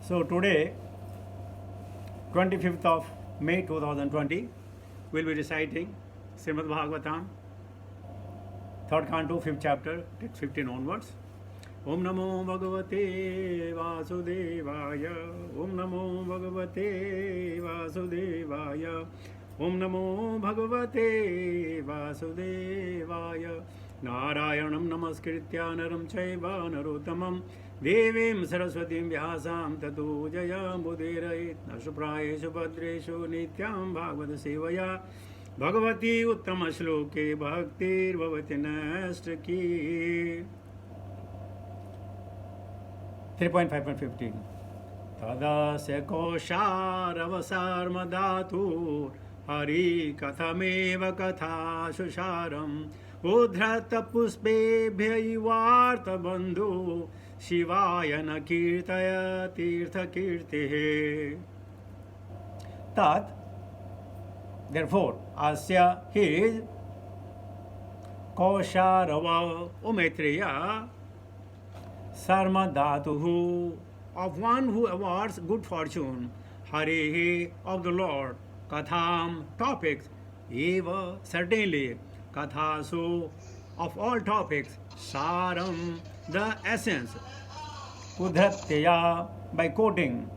So today, 25th of May 2020, we'll be reciting Srimad Bhagavatam, third canto, fifth chapter, text 15 onwards. Om Namo Bhagavate Vasudevaya. Om Namo Bhagavate Vasudevaya. Om Namo Bhagavate Vasudevaya. Narayanam Namaskritya Naram Chaiva Narottamam Devim Saraswatim Vyasam Tato Jayam Budhirait Nashuprayeshu Bhadreshu Nityam Bhagavata Sevaya Bhagavati Uttama Shloke Bhaktir Bhavati Nastaki 3.5.15 Tadasya Kosharavasarmadatu Hari Kathameva Katha Shusharam Udhrata Puspebhya Ivarta Bandhu Shivaya na Kirtaya Tirtha Kirtehe Tat Therefore Asya his Kosharava Umetreya Sarmadatuhu of one who awards good fortune, Harihi of the Lord, Katham topics, Eva certainly, Kathasu of all topics, Saram the essence, Udhratya by quoting,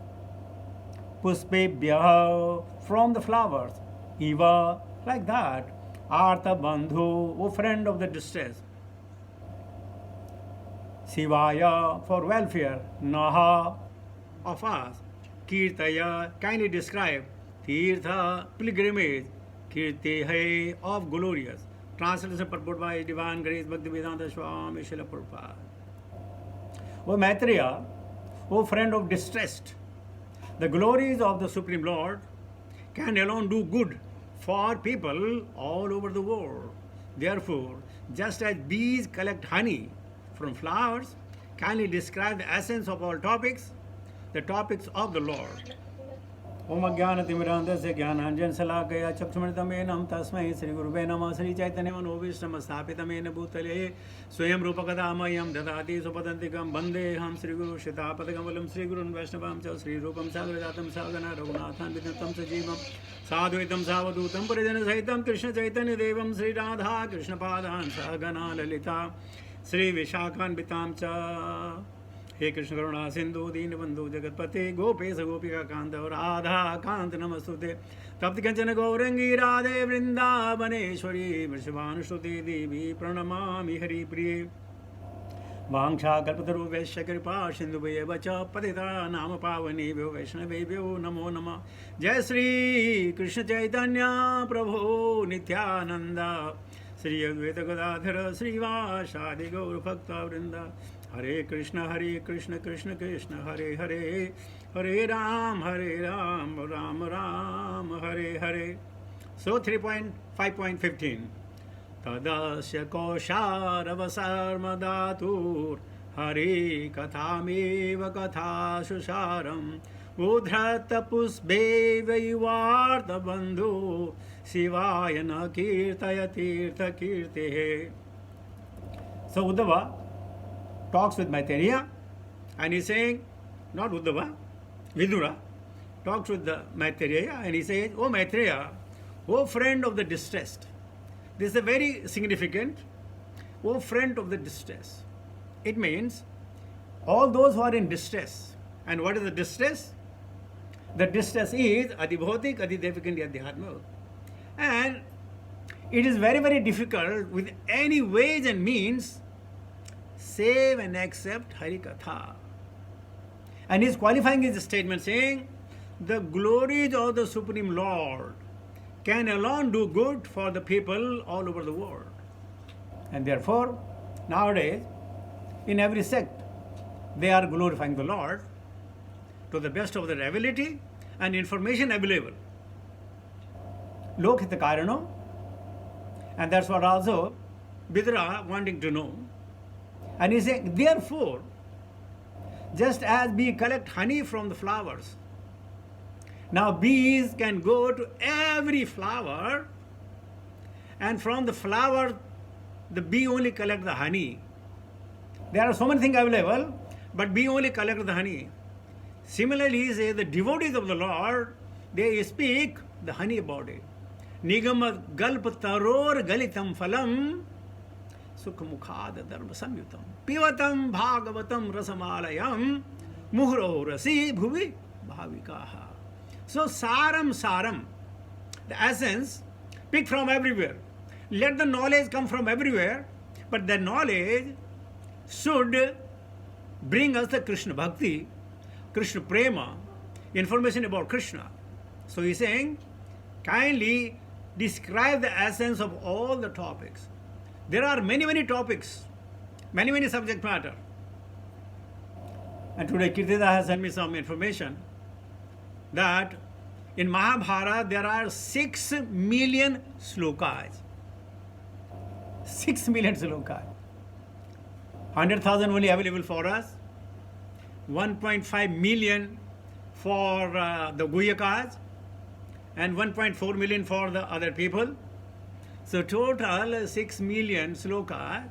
Puspebhya from the flowers, Eva like that, Artha Bandhu, O friend of the distress. Shivaya for welfare, Naha of us, Kirtaya kindly describe, Tirtha pilgrimage, Kirtehe of glorious. Translation purport by Divine Grace Bhaktivedanta Swami Srila Prabhupada. O Maitreya, O friend of distressed, the glories of the Supreme Lord can alone do good for people all over the world. Therefore, just as bees collect honey from flowers, kindly describe the essence of all topics, the topics of the Lord. Om Ajnanatimirandasya Jnananjan Salakaya Chakshmritamenam Tasmai Sri Guruve Namah Sri Chaitanya Manobhishtam Sthapitamena Bhutale Swayam Rupakadamayam Dadati Supadantikam Bandeham Sri Guru Shitapadakamalam Sri Gurun Vaishnavam Cha Sri Rupam Sagrajatam Sagana Raghunathan Vidatam Sajivam Sadhuitam Savadutam Parijana Sahitam Krishna Chaitanya Devam Sri Radha Krishna Padan Sagana Lalita Sri Vishakhan Vitam Cha हे कृष्ण करुणा सिंधु दीन बंधु जगतपते गोपेश गोपिका कांत राधा कांत नमस्तुते तप्त कंचन गौरंगी राधे वृंदावनेश्वरी वृषभानुश्रुति देवी प्रणमामि हरिप्रिये वांछा कल्पतरुभ्यश्च कृपा सिन्धुभ्येव च पतितानां पावनेभ्यो वैष्णवेभ्यो नमो नमः जय श्री कृष्ण चैतन्य प्रभो नित्यानंद श्री अद्वैत गदाधर श्रीवासादि गौरभक्तवृंद हरे Krishna Krishna Krishna Hare Hare Hare Ram Ram Ram Hare Hare. So 3.5.15 Tadasya kosharavasarmadatur Hari kathameva kathashusaram Udhrata pusbeva ivarta bandhu Shivaya na kirtaya tirtha kirtehe. So Uddhava talks with Maitreya and he's saying, not Uddhava, Vidura talks with the Maitreya and he says, Oh Maitreya, oh friend of the distressed. This is a very significant, oh friend of the distress. It means all those who are in distress. And what is the distress? The distress is Adibhotik, Adidevik and Adhyatma. And it is very, very difficult with any ways and means save and accept Harikatha. And he is qualifying his statement saying, the glories of the Supreme Lord can alone do good for the people all over the world. And therefore, nowadays, in every sect, they are glorifying the Lord to the best of their ability and information available. Lokhita Karano, and that's what also Vidura wanting to know. And he's saying, therefore, just as we collect honey from the flowers, now bees can go to every flower, and from the flower, the bee only collect the honey. There are so many things available, but bee only collect the honey. Similarly, he says the devotees of the Lord, they speak the honey about it. Nigama galp taror galitam phalam sukhamukhad dharma samyutam pivatam bhagavatam rasamalayam muhro rasi bhuvi bhavikaha. So saram, the essence, pick from everywhere. Let the knowledge come from everywhere, but the knowledge should bring us the Krishna Bhakti, Krishna Prema, information about Krishna. So he's saying, kindly describe the essence of all the topics. There are many topics, many subject matter. And today Kirtida has sent me some information that in Mahabharata there are 6 million slokas. 6 million slokas. 100,000 only available for us. 1.5 million for the Guhyakas and 1.4 million for the other people. So total 6 million slokas.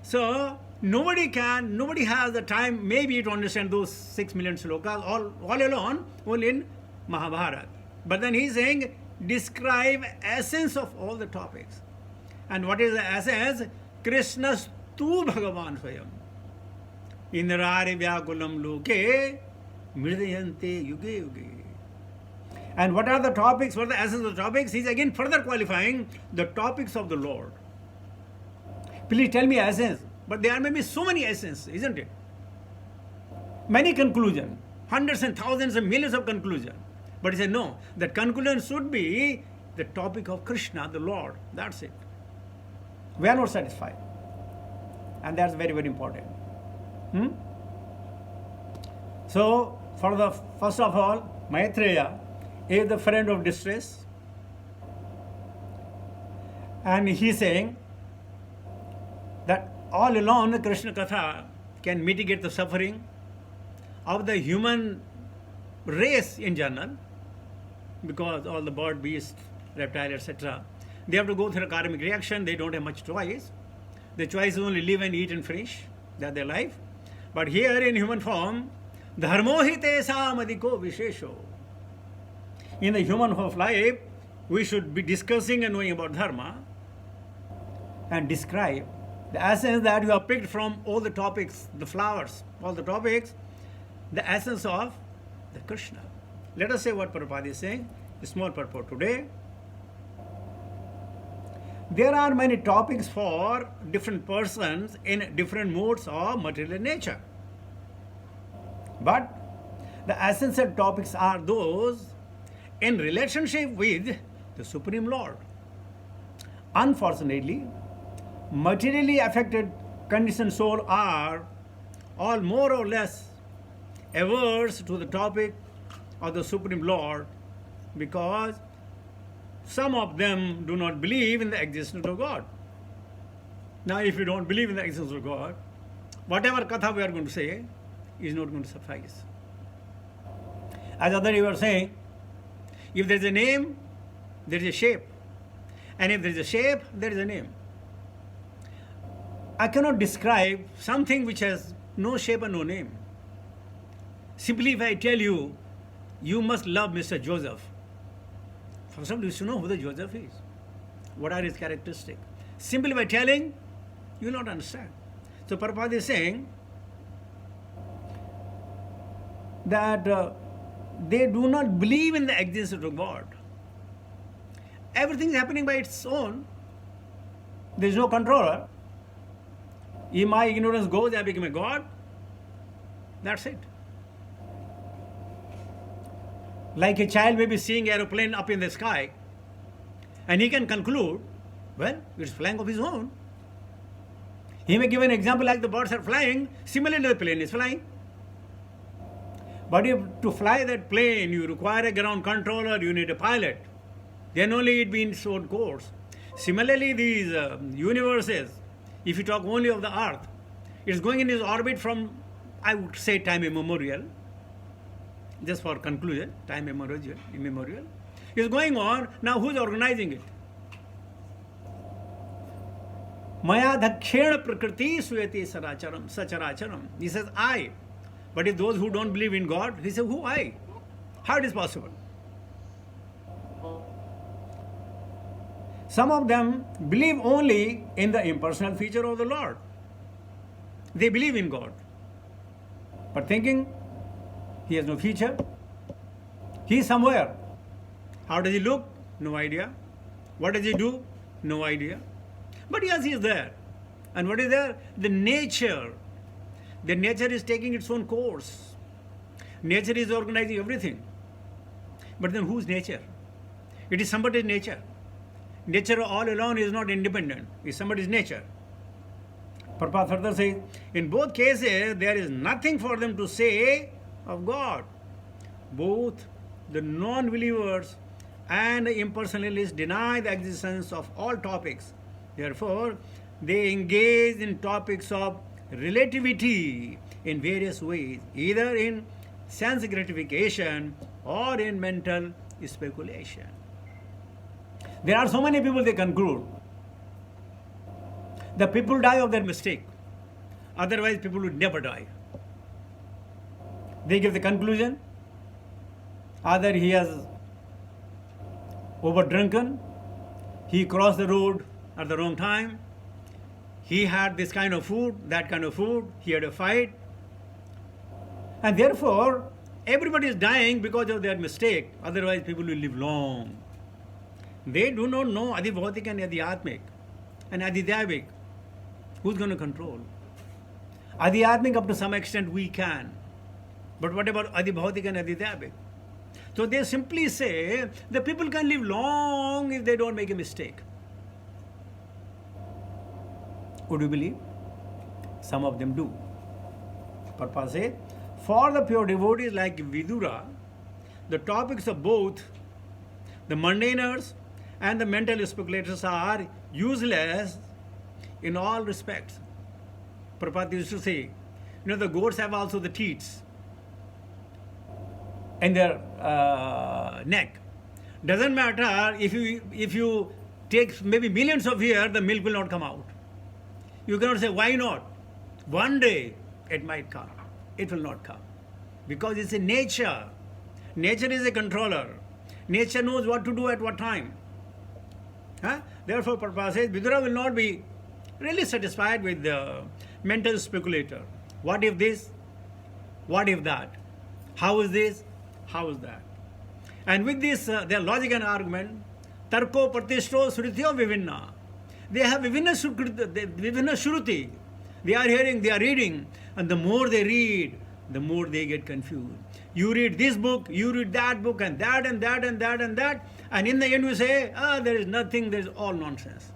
So nobody has the time maybe to understand those 6 million slokas all alone, only in Mahabharata. But then he's saying, describe essence of all the topics. And what is the essence? Krishna's tu Bhagavan Swayam. Indrari Vyakulam Loke Mridayante Yuge Yuge. And what are the topics? What are the essence of the topics? He's again further qualifying the topics of the Lord. Please tell me essence. But there may be so many essences, isn't it? Many conclusions, hundreds and thousands and millions of conclusions. But he said, no, the conclusion should be the topic of Krishna, the Lord. That's it. We are not satisfied. And that's very important. So, for the first of all, Maitreya is the friend of distress. And he's saying that all alone Krishna Katha can mitigate the suffering of the human race in general, because all the bird, beast, reptile, etc., they have to go through a karmic reaction. They don't have much choice. The choice is only live and eat and finish. That's their life. But here in human form, dharmohite samadiko vishesho. In the human of life, we should be discussing and knowing about dharma and describe the essence that you have picked from all the topics, the flowers, all the topics, the essence of the Krishna. Let us say what Prabhupada is saying, a small purport today. There are many topics for different persons in different modes of material nature. But the essential topics are those in relationship with the Supreme Lord. Unfortunately, materially affected conditioned souls are all more or less averse to the topic of the Supreme Lord, because some of them do not believe in the existence of God. Now, if you don't believe in the existence of God, whatever katha we are going to say is not going to suffice. As other you were saying, if there is a name, there is a shape. And if there is a shape, there is a name. I cannot describe something which has no shape and no name. Simply if I tell you, you must love Mr. Joseph. First of all, you should know who the Joseph is. What are his characteristics? Simply by telling, you will not understand. So Prabhupada is saying that they do not believe in the existence of God. Everything is happening by its own. There is no controller. If my ignorance goes, I become a God. That's it. Like a child may be seeing an aeroplane up in the sky, and he can conclude, well, it's flying of his own. He may give an example like the birds are flying, similarly the plane is flying. But if to fly that plane you require a ground controller, you need a pilot, then only it be in short course. Similarly, these universes, if you talk only of the earth, it's going in its orbit from, I would say, time immemorial. Just for conclusion, time immemorial. It's going on. Now who's organizing it? Maya dhakshena prakriti suyati saracharam, sacharacharam. He says, I, But if those who don't believe in God, he said, who I? How it is possible? Some of them believe only in the impersonal feature of the Lord. They believe in God, but thinking he has no feature. He is somewhere. How does he look? No idea. What does he do? No idea. But yes, he is there. And what is there? The nature. The nature is taking its own course. Nature is organizing everything. But then whose nature? It is somebody's nature. Nature all alone is not independent. It's somebody's nature. Prabhupada further says, in both cases, there is nothing for them to say of God. Both the non-believers and the impersonalists deny the existence of all topics. Therefore, they engage in topics of relativity in various ways, either in sense gratification or in mental speculation. There are so many people, they conclude, the people die of their mistake. Otherwise, people would never die. They give the conclusion, either he has overdrinken, he crossed the road at the wrong time, he had this kind of food, that kind of food, he had a fight, and therefore everybody is dying because of their mistake. Otherwise, people will live long. They do not know Adibhautik and Adhyatmik and Adidhyavik. Who's going to control? Adhyatmik, up to some extent, we can. But what about Adibhautik and Adidhyavik? So they simply say the people can live long if they don't make a mistake. Would you believe? Some of them do. Prabhupada said, for the pure devotees like Vidura, the topics of both the mundaners and the mental speculators are useless in all respects. Prabhupada used to say, the goats have also the teats in their neck. Doesn't matter if you take maybe millions of years, the milk will not come out. You cannot say, why not? One day it might come. It will not come. Because it's a nature. Nature is a controller. Nature knows what to do at what time. Therefore, Prabhupada says, Vidura will not be really satisfied with the mental speculator. What if this? What if that? How is this? How is that? And with this, their logic and argument, Tarko Pratishto Srutyo Vivinna. They have Vivinna Shruti. They are hearing, they are reading, and the more they read, the more they get confused. You read this book, you read that book, and that, and that, and that, and that, and in the end you say, there is nothing, there is all nonsense.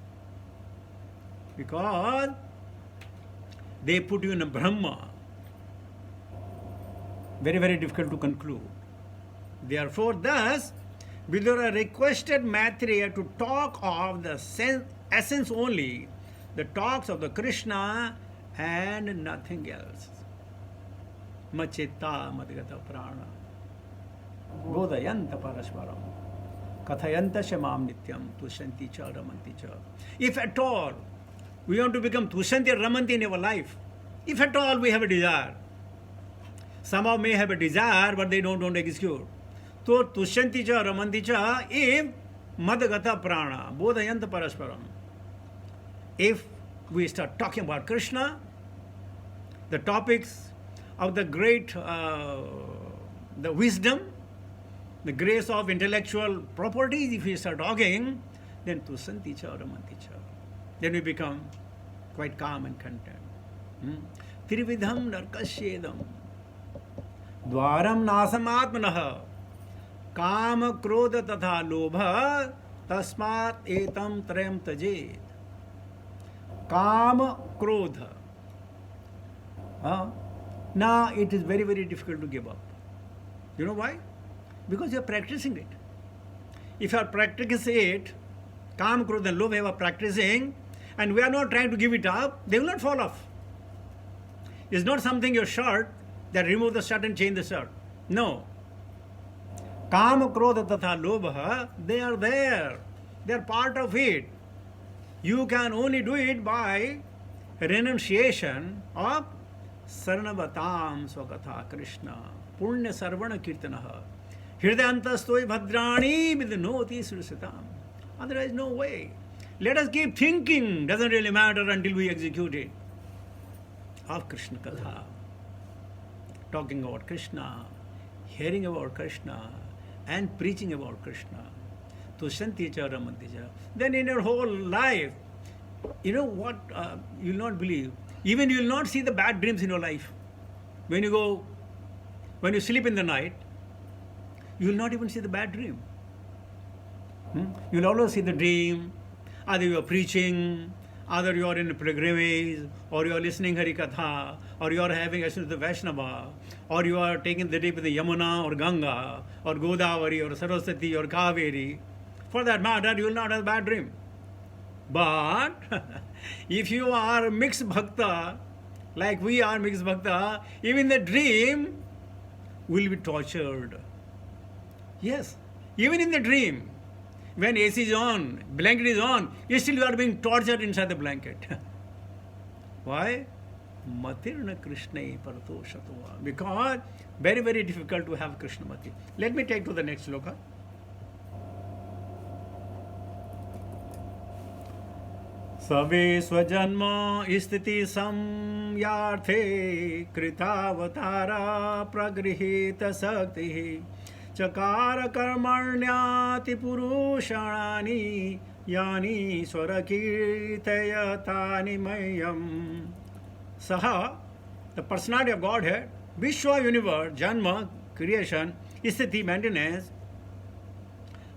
Because they put you in a Brahma. Very, very difficult to conclude. Therefore, thus, Vidura requested Maitreya to talk of the essence only, the talks of the Krishna and nothing else. Machita madgata prana bodhayanta parasparam kathayanta shamam nityam tushanti cha ramanti cha. If at all we want to become tushanti or ramanti in our life, if at all we have a desire, some of may have a desire but they don't execute. So tushanti cha ramanti cha if madgata prana bodhayanta parasparam. If we start talking about Krishna, the topics of the great, the wisdom, the grace of intellectual properties, if we start talking, then tusanti cha ramanti cha. Then we become quite calm and content. Trividham narkasyedam dwaram nasam atmanah kama krodha tatha lobha tasmat etam trayam tajed. Kama krodha. Now it is very, very difficult to give up. You know why? Because you are practicing it. If you are practicing it, Kama, Krodha and Lobha you are practicing, and we are not trying to give it up, they will not fall off. It's not something your shirt, that remove the shirt and change the shirt. No. Kama, Krodha, Tatha, Lobha, they are there. They are part of it. You can only do it by renunciation of Sarnavatam Swakatha Krishna Punya Sarvana Kirtanaha Hridantastoi Bhadrani Vidnoti Srusitam. Otherwise, no way. Let us keep thinking, doesn't really matter until we execute it. Of Krishna Katha. Talking about Krishna, hearing about Krishna, and preaching about Krishna. Tushanti cha ramanti cha. Then in your whole life, you know what, you will not believe. Even you will not see the bad dreams in your life. When you sleep in the night, you will not even see the bad dream. You will always see the dream. Either you are preaching, either you are in a pilgrimage, or you are listening Hari Katha, or you are having a the Vaishnava, or you are taking the dip with the Yamuna or Ganga, or Godavari, or Saraswati, or Kaveri. For that matter, you will not have a bad dream. But if you are mixed bhakta, like we are mixed bhakta, even the dream will be tortured. Yes, even in the dream, when AC is on, blanket is on, still you are being tortured inside the blanket. Why? Matirna Krishna Parato Shatova. Because very, very difficult to have Krishna Mati. Let me take to the next sloka. Sabe Swajanma Isthiti Samyarthe Kritavatara Pragrihita Sakti Chakara Karmarnyati Purusharani Yani Swarakirtayatani Mayam. Saha, the personality of Godhead, Vishwa universe, Janma, creation, Isthiti, maintenance,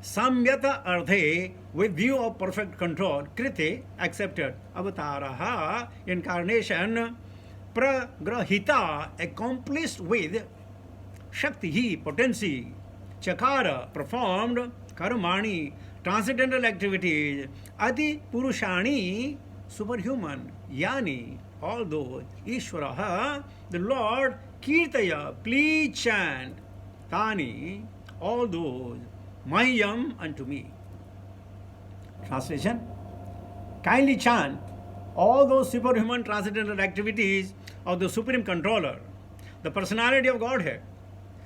Samyata Ardhe, with view of perfect control, Krite, accepted, Avataraha, incarnation, Pragrahita, accomplished with Shakti, potency, Chakara, performed, Karmani, transcendental activities, Adi Purushani, superhuman, Yani, all those, Ishvaraha, the Lord, Kirtaya, please chant, Tani, all those, Mayam unto me. Translation: kindly chant all those superhuman transcendental activities of the Supreme Controller, the personality of Godhead,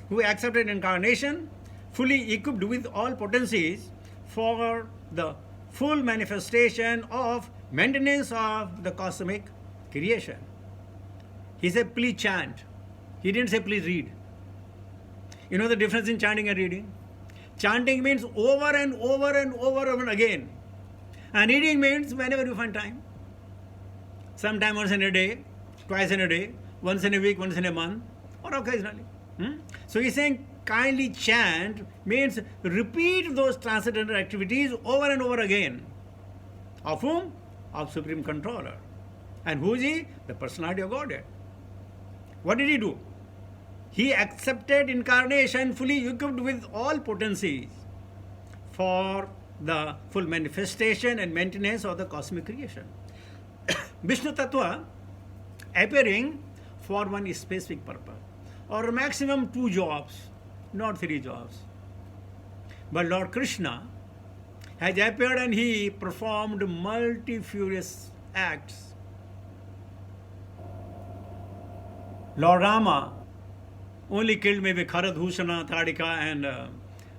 who accepted incarnation, fully equipped with all potencies for the full manifestation of maintenance of the cosmic creation. He said, please chant. He didn't say, please read. You know the difference in chanting and reading? Chanting means over and over and over and again. And reading means whenever you find time. Sometime once in a day, twice in a day, once in a week, once in a month, or occasionally. So he's saying kindly chant means repeat those transcendental activities over and over again. Of whom? Of Supreme Controller. And who is he? The personality of Godhead. What did he do? He accepted incarnation fully equipped with all potencies for the full manifestation and maintenance of the cosmic creation. Vishnu Tattva appearing for one specific purpose, or maximum 2 jobs, not 3 jobs. But Lord Krishna has appeared and he performed multifarious acts. Lord Rama only killed maybe Kharadhushana, Tadika, and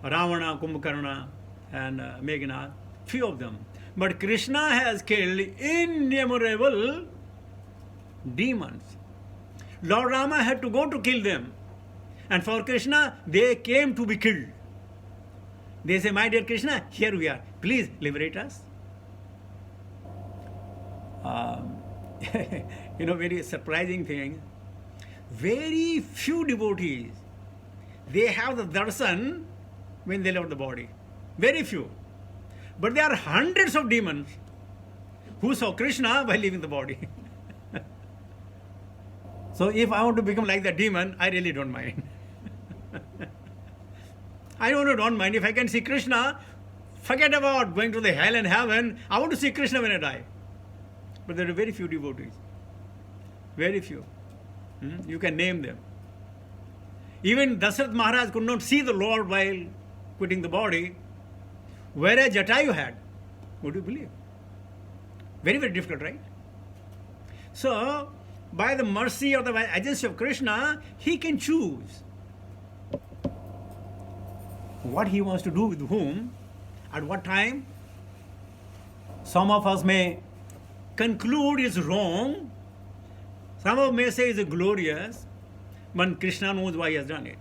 Ravana, Kumbhakarna, and Meghnath, few of them. But Krishna has killed innumerable demons. Lord Rama had to go to kill them. And for Krishna, they came to be killed. They say, my dear Krishna, here we are. Please liberate us. Very surprising thing. Very few devotees, they have the darshan when they left the body. Very few. But there are hundreds of demons who saw Krishna while leaving the body. So if I want to become like that demon, I really don't mind. I don't mind. If I can see Krishna, forget about going to the hell and heaven. I want to see Krishna when I die. But there are very few devotees. Very few. You can name them. Even Dasarath Maharaj could not see the Lord while quitting the body, whereas Jatayu had. Would you believe? Very, very difficult, right? So, by the mercy or the agency of Krishna, he can choose what he wants to do with whom, at what time. Some of us may conclude is wrong, some of us may say is glorious, but Krishna knows why he has done it.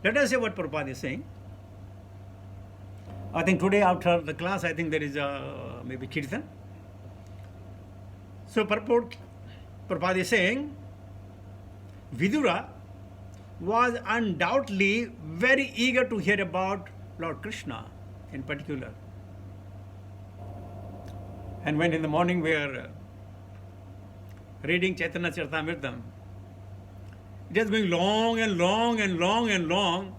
Let us say what Prabhupada is saying. I think today after the class, I think there is maybe Kirtan. So Prabhupada is saying, Vidura was undoubtedly very eager to hear about Lord Krishna in particular. And when in the morning we are reading Chaitanya Charitamritam, it is going long and long and long and long.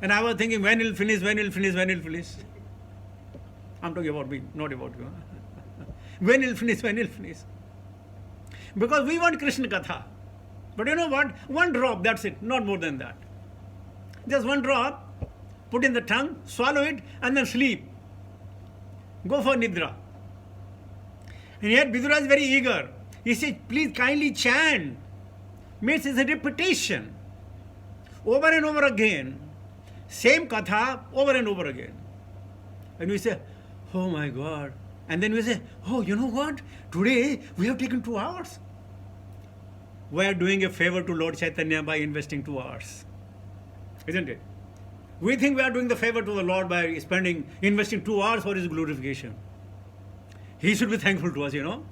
And I was thinking, when will finish, when will finish, when will finish. I'm talking about me, not about you. When will finish, when will finish. Because we want Krishna Katha. But you know what? One drop, that's it, not more than that. Just one drop, put in the tongue, swallow it, and then sleep. Go for Nidra. And yet Vidura is very eager. He says, please kindly chant. Means it's a repetition. Over and over again. Same katha over and over again. And we say, oh my God. And then we say, oh, you know what? Today we have taken 2 hours. We are doing a favor to Lord Chaitanya by investing 2 hours. Isn't it? We think we are doing the favor to the Lord by investing 2 hours for his glorification. He should be thankful to us, you know.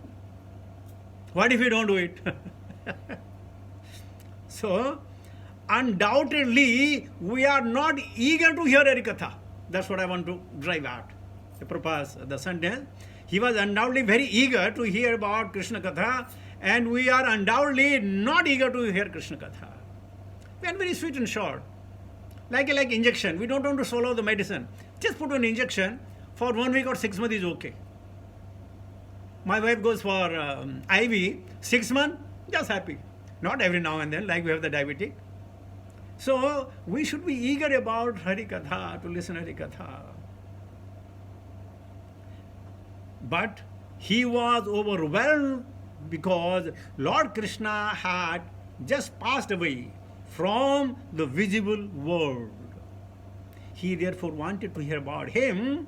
What if we don't do it? So, undoubtedly, we are not eager to hear Harikatha. That's what I want to drive at. The sentence. He was undoubtedly very eager to hear about Krishna Katha, and we are undoubtedly not eager to hear Krishna Katha. We are very sweet and short. Like injection. We don't want to swallow the medicine. Just put an injection for 1 week or 6 months is okay. My wife goes for IV, 6 months, just happy. Not every now and then, like we have the diabetic. So, we should be eager about Harikatha, to listen Harikatha. But he was overwhelmed because Lord Krishna had just passed away from the visible world. He therefore wanted to hear about him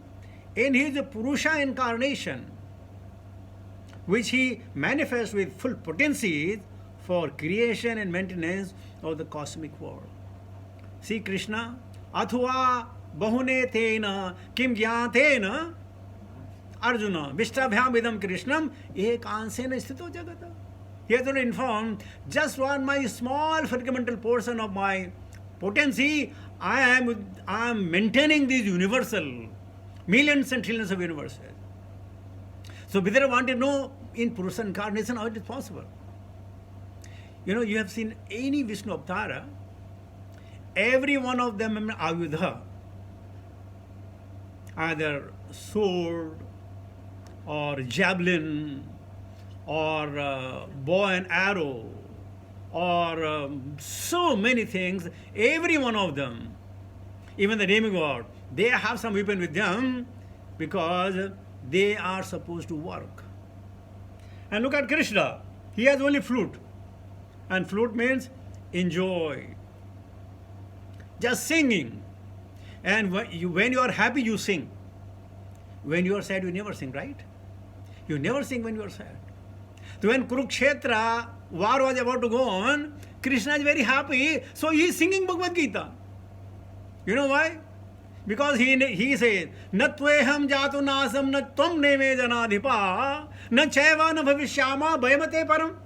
in his Purusha incarnation, which he manifests with full potencies for creation and maintenance of the cosmic world. See Krishna, Athva bahune tena kim jyatena Arjuna Vishtabhyam vidam Krishnam ekansena sthito jagata. He has already informed, just on my small fragmental portion of my potency, I am maintaining these universal, millions and trillions of universes. So Vidura wanted to know in Purusha incarnation how it is possible. You know, you have seen any Vishnu Avtara, every one of them Ayudha, either sword or javelin or bow and arrow or so many things, every one of them, even the demigod, they have some weapon with them because they are supposed to work. And look at Krishna, he has only flute. And flute means enjoy. Just singing. And when you are happy, you sing. When you are sad, you never sing, right? You never sing when you are sad. So when Kurukshetra war was about to go on, Krishna is very happy, so he is singing Bhagavad Gita. You know why? Because he says, Na tveham jatu nasam na tvam neme janadhipa na chaiva na bhavishyama bhayamate param.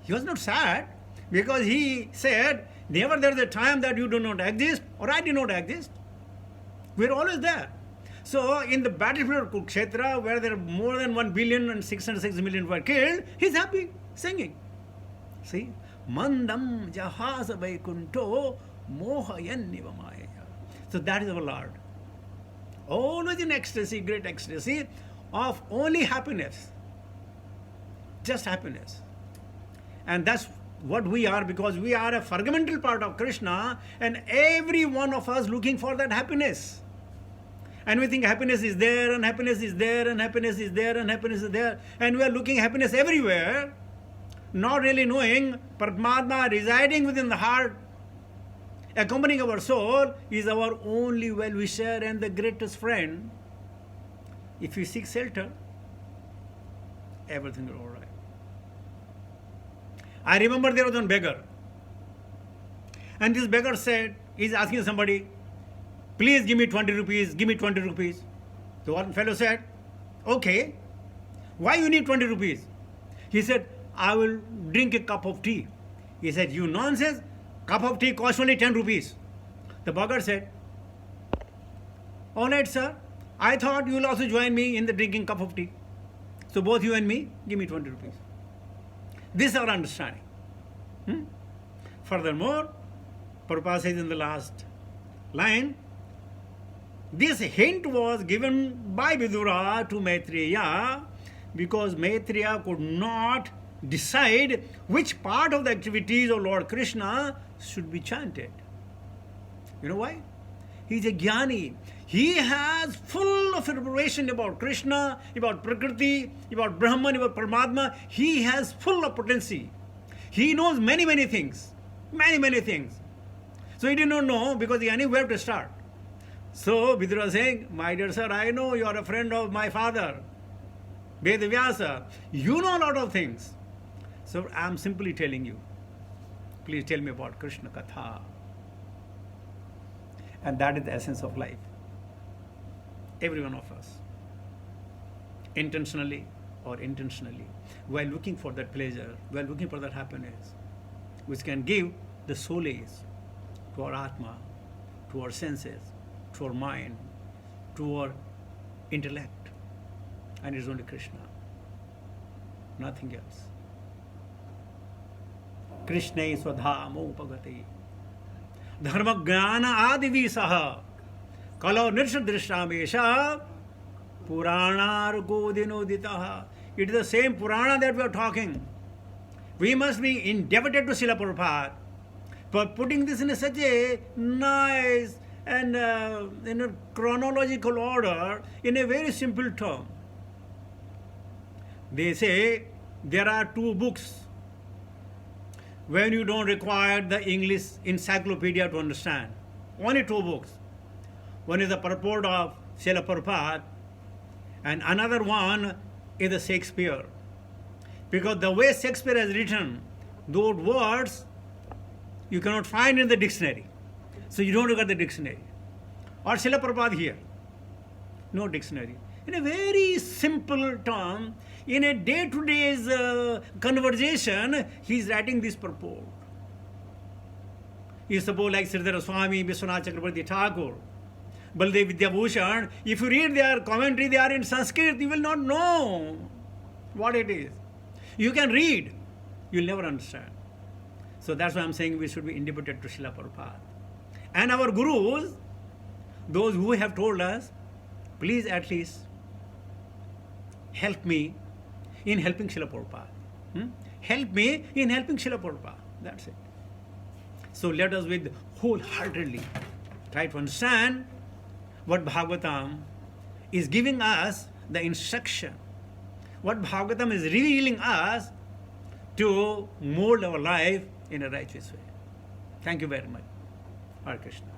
He was not sad because he said, never there is a time that you do not exist or I do not exist. We are always there. So in the battlefield of Kurukshetra, where there are more than 1,606,000,000 were killed, he is happy, singing. See? Mandam jahasa vaikunto mohayan nivamaya. So that is our Lord. Always in ecstasy, great ecstasy of only happiness. Just happiness. And that's what we are, because we are a fragmental part of Krishna, and every one of us looking for that happiness. And we think happiness is there, and happiness is there, and happiness is there, and happiness is there. And we are looking happiness everywhere, not really knowing Paramatma residing within the heart, accompanying our soul, is our only well-wisher and the greatest friend. If we seek shelter, everything is all right. I remember there was one beggar. And this beggar said, he's asking somebody, please give me 20 rupees, give me 20 rupees. The one fellow said, okay, why you need 20 rupees? He said, I will drink a cup of tea. He said, you nonsense, cup of tea costs only 10 rupees. The beggar said, all right, sir, I thought you will also join me in the drinking cup of tea. So both you and me, give me 20 rupees. This is our understanding. Furthermore, Prabhupada says in the last line, this hint was given by Vidura to Maitreya because Maitreya could not decide which part of the activities of Lord Krishna should be chanted. You know why? He's a jnani. He has full of information about Krishna, about Prakriti, about Brahman, about Paramatma. He has full of potency. He knows many, many things. Many, many things. So he did not know because he knew where to start. So Vidura was saying, my dear sir, I know you are a friend of my father, Vedavyasa. You know a lot of things. So I am simply telling you, please tell me about Krishna Katha. And that is the essence of life. Every one of us, intentionally or intentionally, we are looking for that pleasure, we are looking for that happiness, which can give the solace to our Atma, to our senses, to our mind, to our intellect. And it is only Krishna, nothing else. Krishna swadhamo upagati dharma jnana adivi saha kalo nirshadrishamesha puranar godinoditaha. It is the same Purana that we are talking. We must be indebted to Srila Prabhupada for putting this in such a nice and in a chronological order in a very simple term. They say there are two books when you don't require the English encyclopedia to understand. Only two books. One is the purport of Srila Prabhupada, and another one is the Shakespeare. Because the way Shakespeare has written, those words you cannot find in the dictionary. So you don't look at the dictionary. Or Srila Prabhupada here. No dictionary. In a very simple term, in a day-to-day conversation, he is writing this purport. You suppose like Sridhara Swami, Vishwanath Chakrabarti Thakur, Baldev Vidyabhushan, if you read their commentary, they are in Sanskrit, you will not know what it is. You can read, you will never understand. So that's why I'm saying we should be indebted to Srila Prabhupada. And our gurus, those who have told us, please at least help me in helping Srila Prabhupada. Help me in helping Srila Prabhupada. That's it. So let us with wholeheartedly try to understand what Bhagavatam is giving us the instruction. What Bhagavatam is revealing us to mold our life in a righteous way. Thank you very much. Hare Krishna.